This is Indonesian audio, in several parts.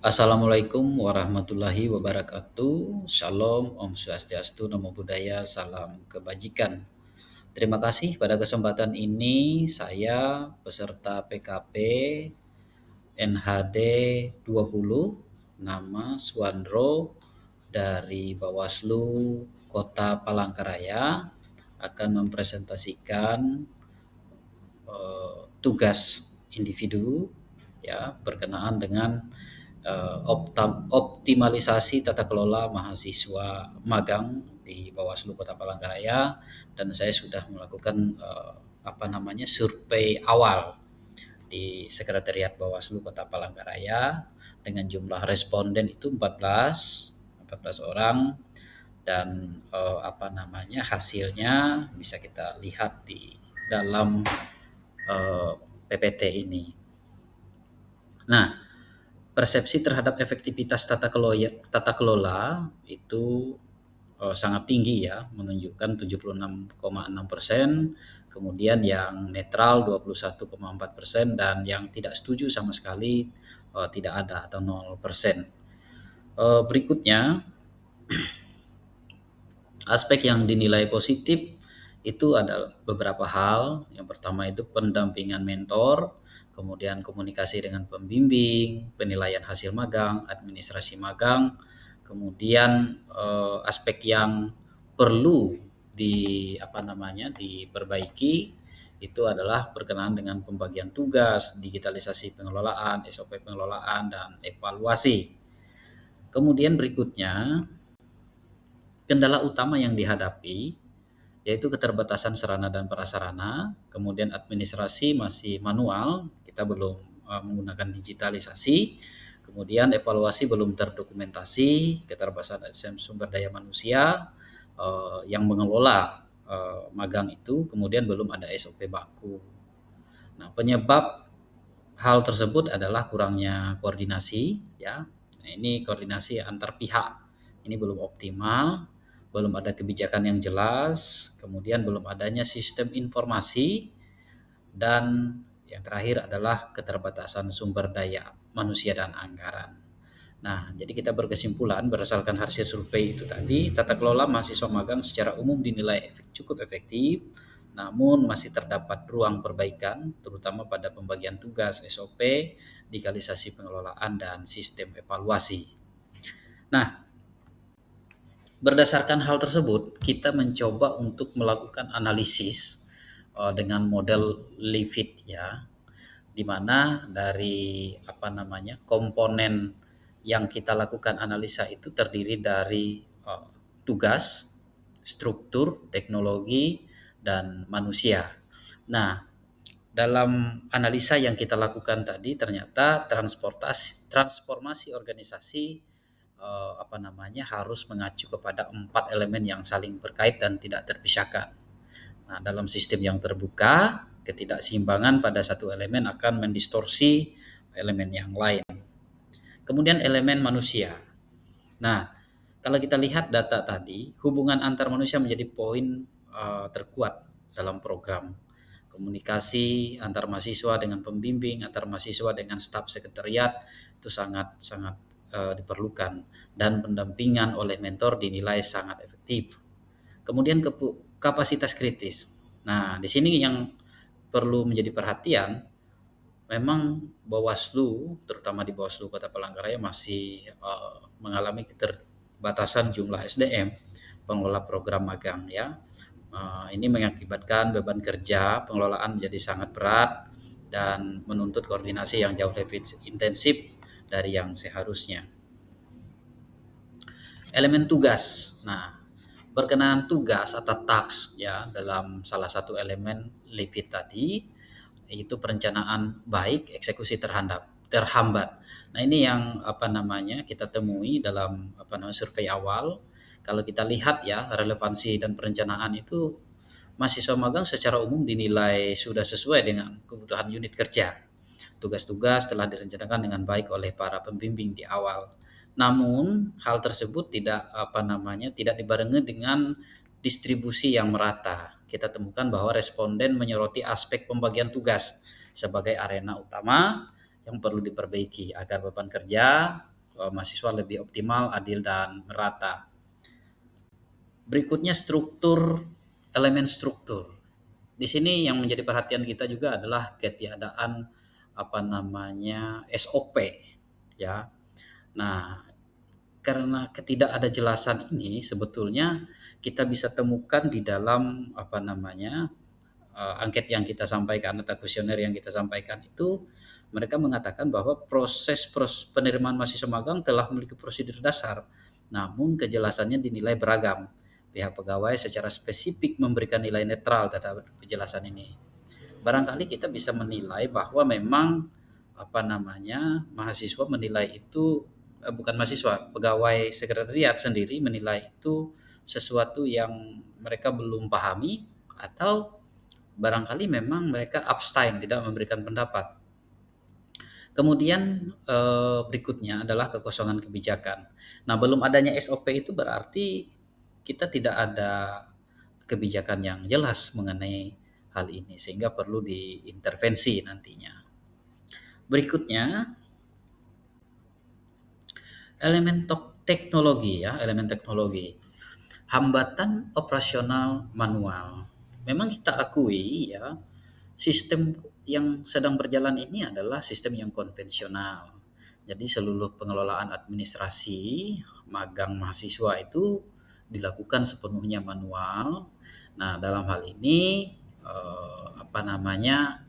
Assalamualaikum warahmatullahi wabarakatuh. Shalom, Om Swastiastu, Namo Buddhaya, salam kebajikan. Terima kasih pada kesempatan ini saya peserta PKP NHD 20 nama Suandro dari Bawaslu Kota Palangkaraya akan mempresentasikan tugas individu ya berkenaan dengan optimalisasi tata kelola mahasiswa magang di Bawaslu Kota Palangkaraya, dan saya sudah melakukan survei awal di Sekretariat Bawaslu Kota Palangkaraya dengan jumlah responden itu 14 orang, dan hasilnya bisa kita lihat di dalam PPT ini. Nah, persepsi terhadap efektivitas tata kelola itu sangat tinggi ya, menunjukkan 76,6%, kemudian yang netral 21,4%, dan yang tidak setuju sama sekali tidak ada atau 0%. Berikutnya, aspek yang dinilai positif itu adalah beberapa hal. Yang pertama itu pendampingan mentor, kemudian komunikasi dengan pembimbing, penilaian hasil magang, administrasi magang, kemudian aspek yang perlu diperbaiki itu adalah berkenaan dengan pembagian tugas, digitalisasi pengelolaan, SOP pengelolaan, dan evaluasi. Kemudian berikutnya, kendala utama yang dihadapi yaitu keterbatasan sarana dan prasarana, kemudian administrasi masih manual, kita belum menggunakan digitalisasi, kemudian evaluasi belum terdokumentasi, keterbatasan sumber daya manusia yang mengelola magang itu, kemudian belum ada SOP baku. Nah, penyebab hal tersebut adalah kurangnya koordinasi ya. Nah, ini koordinasi antar pihak ini belum optimal, belum ada kebijakan yang jelas, kemudian belum adanya sistem informasi, dan yang terakhir adalah keterbatasan sumber daya manusia dan anggaran. Nah, jadi kita berkesimpulan berdasarkan hasil survei itu tadi, tata kelola mahasiswa magang secara umum dinilai cukup efektif, namun masih terdapat ruang perbaikan, terutama pada pembagian tugas, SOP, digitalisasi pengelolaan, dan sistem evaluasi. Nah, berdasarkan hal tersebut, kita mencoba untuk melakukan analisis dengan model Livit ya, di mana dari komponen yang kita lakukan analisa itu terdiri dari tugas, struktur, teknologi, dan manusia. Nah, dalam analisa yang kita lakukan tadi ternyata transformasi organisasi harus mengacu kepada 4 elemen yang saling berkait dan tidak terpisahkan. Nah, dalam sistem yang terbuka, ketidakseimbangan pada satu elemen akan mendistorsi elemen yang lain. Kemudian elemen manusia. Nah, kalau kita lihat data tadi, hubungan antar manusia menjadi poin terkuat dalam program. Komunikasi antar mahasiswa dengan pembimbing, antar mahasiswa dengan staf sekretariat itu sangat diperlukan, dan pendampingan oleh mentor dinilai sangat efektif. Kemudian kapasitas kritis. Nah, di sini yang perlu menjadi perhatian, memang Bawaslu, terutama di Bawaslu Kota Palangkaraya masih mengalami keterbatasan jumlah SDM pengelola program magang ya. Ini mengakibatkan beban kerja pengelolaan menjadi sangat berat dan menuntut koordinasi yang jauh lebih intensif dari yang seharusnya. Elemen tugas. Nah, berkenaan tugas atau task ya, dalam salah satu elemen Livit tadi yaitu perencanaan baik, eksekusi terhambat. Nah, ini yang kita temui dalam survei awal. Kalau kita lihat ya, relevansi dan perencanaan itu mahasiswa magang secara umum dinilai sudah sesuai dengan kebutuhan unit kerja. Tugas-tugas telah direncanakan dengan baik oleh para pembimbing di awal. Namun hal tersebut tidak dibarengi dengan distribusi yang merata. Kita temukan bahwa responden menyoroti aspek pembagian tugas sebagai arena utama yang perlu diperbaiki agar beban kerja mahasiswa lebih optimal, adil dan merata. Berikutnya struktur, elemen struktur. Di sini yang menjadi perhatian kita juga adalah ketiadaan SOP ya. Nah, karena ketidakadajelasan ini sebetulnya kita bisa temukan di dalam angket yang kita sampaikan atau kuesioner yang kita sampaikan itu. Mereka mengatakan bahwa proses penerimaan mahasiswa magang telah memiliki prosedur dasar, namun kejelasannya dinilai beragam. Pihak pegawai secara spesifik memberikan nilai netral terhadap penjelasan ini. Barangkali kita bisa menilai bahwa memang mahasiswa menilai itu bukan mahasiswa, pegawai sekretariat sendiri menilai itu sesuatu yang mereka belum pahami, atau barangkali memang mereka abstain, tidak memberikan pendapat. Kemudian berikutnya adalah kekosongan kebijakan. Nah, belum adanya SOP itu berarti kita tidak ada kebijakan yang jelas mengenai hal ini, sehingga perlu diintervensi nantinya. Berikutnya elemen teknologi ya, elemen teknologi. Hambatan operasional manual. Memang kita akui ya, sistem yang sedang berjalan ini adalah sistem yang konvensional. Jadi seluruh pengelolaan administrasi magang mahasiswa itu dilakukan sepenuhnya manual. Nah, dalam hal ini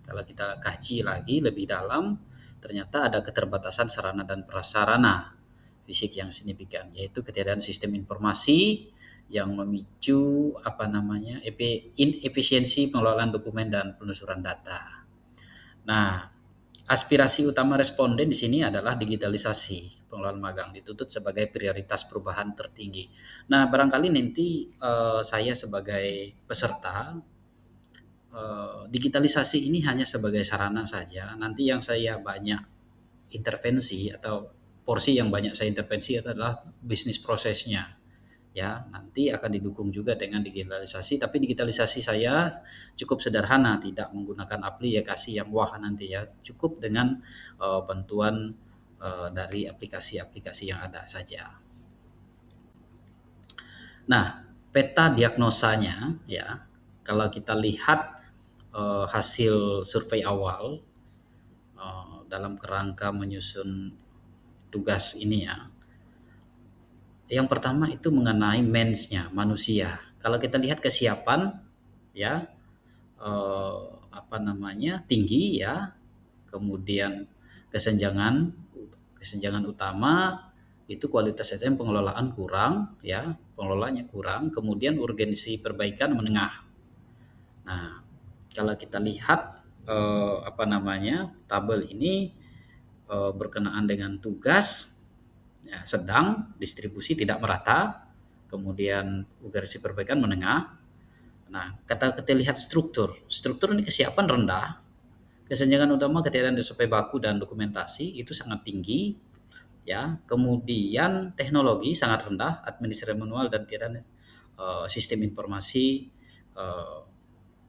kalau kita kaji lagi lebih dalam, ternyata ada keterbatasan sarana dan prasarana fisik yang signifikan, yaitu ketiadaan sistem informasi yang memicu inefisiensi pengelolaan dokumen dan penelusuran data. Nah, aspirasi utama responden di sini adalah digitalisasi pengelolaan magang dituntut sebagai prioritas perubahan tertinggi. Nah, barangkali nanti saya sebagai peserta, digitalisasi ini hanya sebagai sarana saja. Nanti yang saya banyak intervensi atau porsi yang banyak saya intervensi adalah bisnis prosesnya. Ya, nanti akan didukung juga dengan digitalisasi, tapi digitalisasi saya cukup sederhana, tidak menggunakan aplikasi yang wah nanti ya, cukup dengan bantuan dari aplikasi-aplikasi yang ada saja. Nah, peta diagnosanya ya, kalau kita lihat hasil survei awal dalam kerangka menyusun tugas ini ya. Yang pertama itu mengenai mensnya, manusia. Kalau kita lihat kesiapan ya tinggi ya, kemudian kesenjangan utama itu kualitas SDM pengelolaan kurang ya, pengelolaannya kurang, kemudian urgensi perbaikan menengah. Nah, kalau kita lihat tabel ini berkenaan dengan tugas ya, sedang, distribusi tidak merata, kemudian urgensi perbaikan menengah. Nah, kita lihat struktur ini kesiapan rendah, kesenjangan utama ketiadaan SOP baku dan dokumentasi itu sangat tinggi ya, kemudian teknologi sangat rendah, administrasi manual dan tidak sistem informasi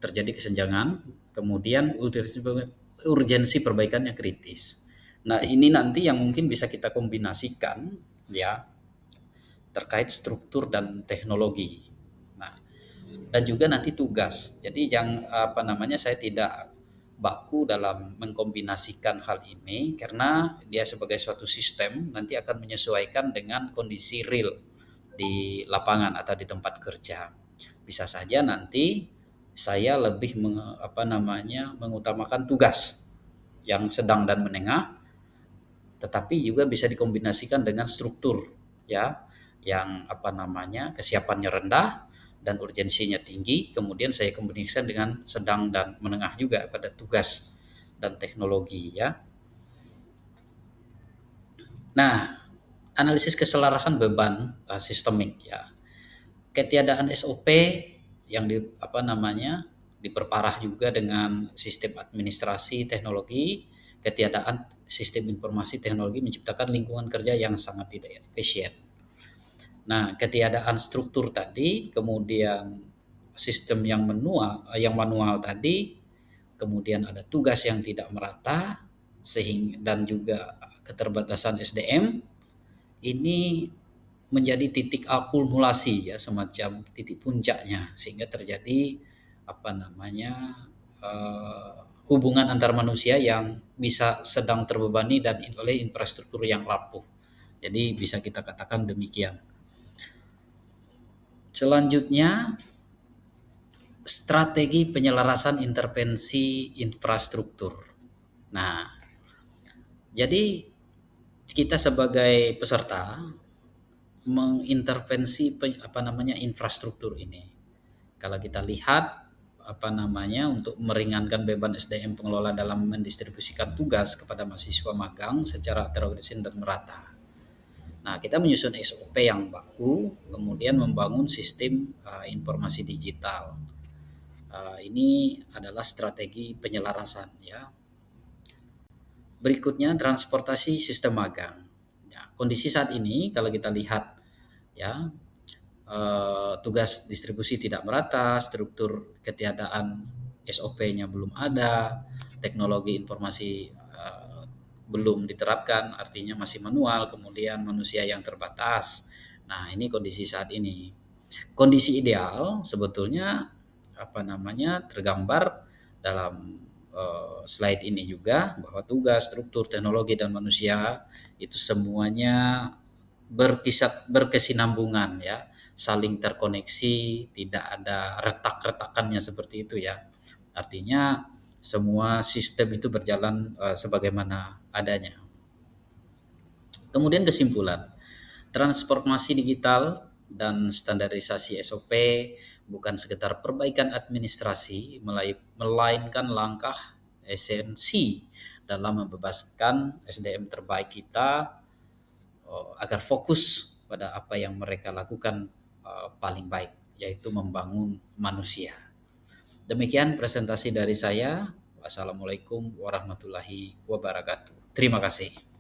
terjadi kesenjangan, kemudian urgensi perbaikannya kritis. Nah, ini nanti yang mungkin bisa kita kombinasikan ya, terkait struktur dan teknologi. Nah, dan juga nanti tugas. Jadi saya tidak baku dalam mengkombinasikan hal ini karena dia sebagai suatu sistem nanti akan menyesuaikan dengan kondisi real di lapangan atau di tempat kerja. Bisa saja nanti saya lebih mengutamakan tugas yang sedang dan menengah, tetapi juga bisa dikombinasikan dengan struktur ya, yang kesiapannya rendah dan urgensinya tinggi, kemudian saya kombinasikan dengan sedang dan menengah juga pada tugas dan teknologi ya. Nah, analisis keselarahan beban sistemik ya. Ketiadaan SOP yang diperparah juga dengan sistem administrasi teknologi, ketiadaan sistem informasi teknologi menciptakan lingkungan kerja yang sangat tidak efisien. Nah, ketiadaan struktur tadi, kemudian sistem yang manual tadi, kemudian ada tugas yang tidak merata, dan juga keterbatasan SDM, ini menjadi titik akumulasi ya, semacam titik puncaknya, sehingga terjadi apa namanya eh, hubungan antar manusia yang bisa sedang terbebani dan oleh infrastruktur yang rapuh. Jadi bisa kita katakan demikian. Selanjutnya, strategi penyelarasan intervensi infrastruktur. Nah, jadi kita sebagai peserta mengintervensi apa namanya infrastruktur ini. Kalau kita lihat apa namanya untuk meringankan beban SDM pengelola dalam mendistribusikan tugas kepada mahasiswa magang secara terorganisir dan merata. Nah, kita menyusun SOP yang baku, kemudian membangun sistem informasi digital. Ini adalah strategi penyelarasan ya. Berikutnya transportasi sistem magang. Ya, kondisi saat ini kalau kita lihat ya, tugas distribusi tidak merata, struktur ketiadaan SOP-nya belum ada, teknologi informasi belum diterapkan, artinya masih manual, kemudian manusia yang terbatas. Nah, ini kondisi saat ini. Kondisi ideal sebetulnya apa namanya tergambar dalam slide ini juga, bahwa tugas, struktur, teknologi dan manusia itu semuanya berkesinambungan ya, saling terkoneksi, tidak ada retak-retakannya seperti itu ya. Artinya semua sistem itu berjalan sebagaimana adanya. Kemudian kesimpulan, transformasi digital dan standarisasi SOP bukan sekedar perbaikan administrasi, melainkan langkah esensi dalam membebaskan SDM terbaik kita agar fokus pada apa yang mereka lakukan paling baik, yaitu membangun manusia. Demikian presentasi dari saya. Wassalamualaikum warahmatullahi wabarakatuh. Terima kasih.